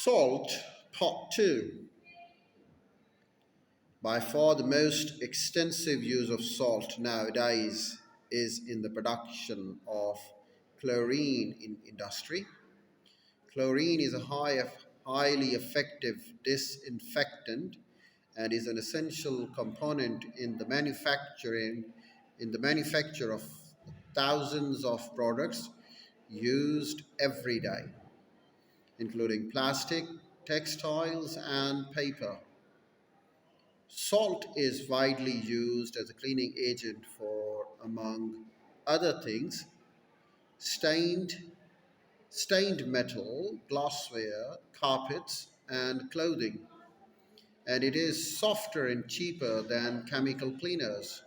Salt, Part 2. By far the most extensive use of salt nowadays is in the production of chlorine in industry. Chlorine is a highly effective disinfectant and is an essential component in the manufacture of thousands of products used every day, including plastic, textiles, and paper. Salt is widely used as a cleaning agent for, among other things, stained, stained metal, glassware, carpets, and clothing. And it is softer and cheaper than chemical cleaners.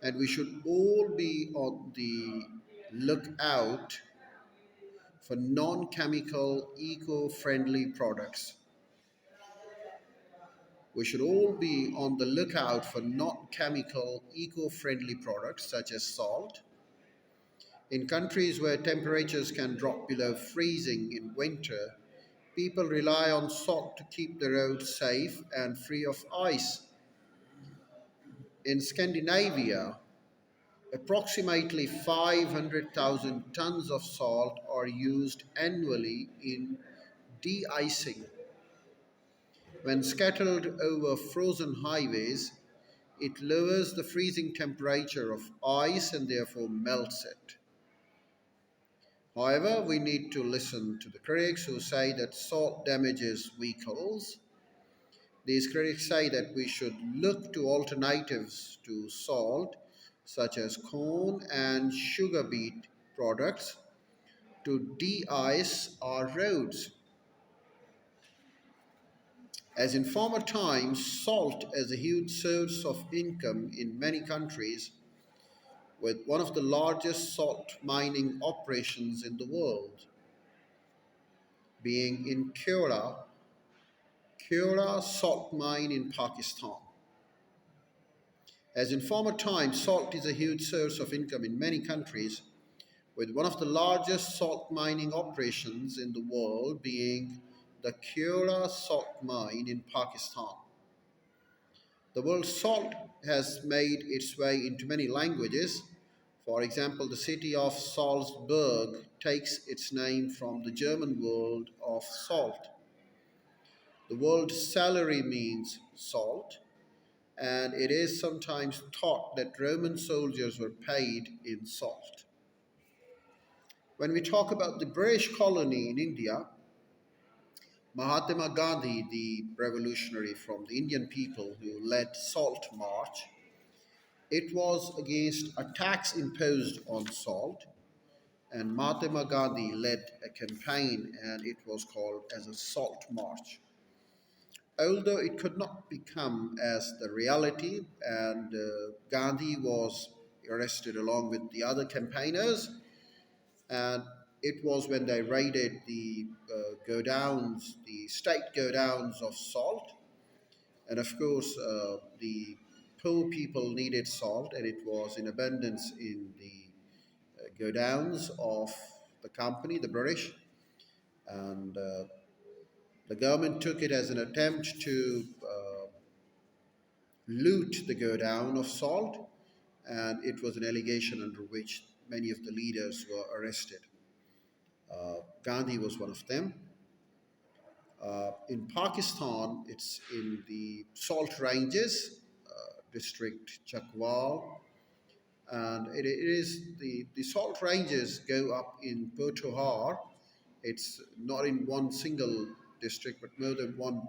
And we should all be on the lookout for non chemical, eco friendly products. We should all be on the lookout for non chemical, eco friendly products such as salt. In countries where temperatures can drop below freezing in winter, people rely on salt to keep the roads safe and free of ice. In Scandinavia, approximately 500,000 tons of salt are used annually in de icing. When scattered over frozen highways, it lowers the freezing temperature of ice and therefore melts it. However, we need to listen to the critics who say that salt damages vehicles. These critics say that we should look to alternatives to salt, such as corn and sugar beet products, to de ice our roads. As in former times, salt is a huge source of income in many countries, with one of the largest salt mining operations in the world being in Kura salt mine in Pakistan. As in former times, salt is a huge source of income in many countries, with one of the largest salt mining operations in the world being the Kura salt mine in Pakistan. The word salt has made its way into many languages. For example, the city of Salzburg takes its name from the German word of salt. The word salary means salt, and it is sometimes thought that Roman soldiers were paid in salt. When we talk about the British colony in India, Mahatma Gandhi, the revolutionary from the Indian people who led Salt March, it was against a tax imposed on salt, and Mahatma Gandhi led a campaign and it was called as a Salt March. Although it could not become as the reality, and Gandhi was arrested along with the other campaigners, and it was when they raided the godowns, the state godowns of salt, and of course the poor people needed salt, and it was in abundance in the godowns of the company, the British, and the government took it as an attempt to loot the godown of salt, and it was an allegation under which many of the leaders were arrested. Gandhi was one of them. In Pakistan, it's in the salt ranges, district Chakwal, and it is the salt ranges go up in Potohar. It's not in one single district, but more than one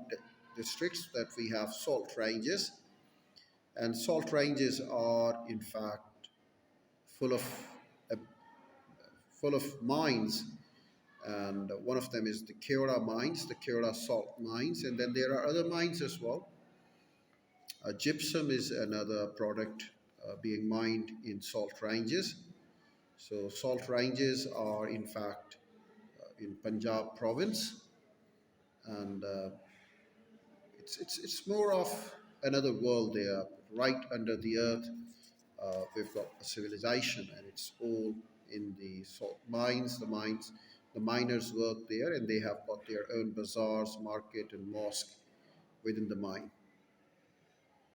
districts that we have salt ranges, and salt ranges are in fact full of uh, full of mines, and one of them is the Kira mines, the Kira salt mines, and then there are other mines as well. Gypsum is another product being mined in salt ranges. So salt ranges are in fact in Punjab province, and it's more of another world there, right under the earth. We've got a civilization, and it's all in the salt mines. The the miners work there, and they have got their own bazaars, market, and mosque within the mine.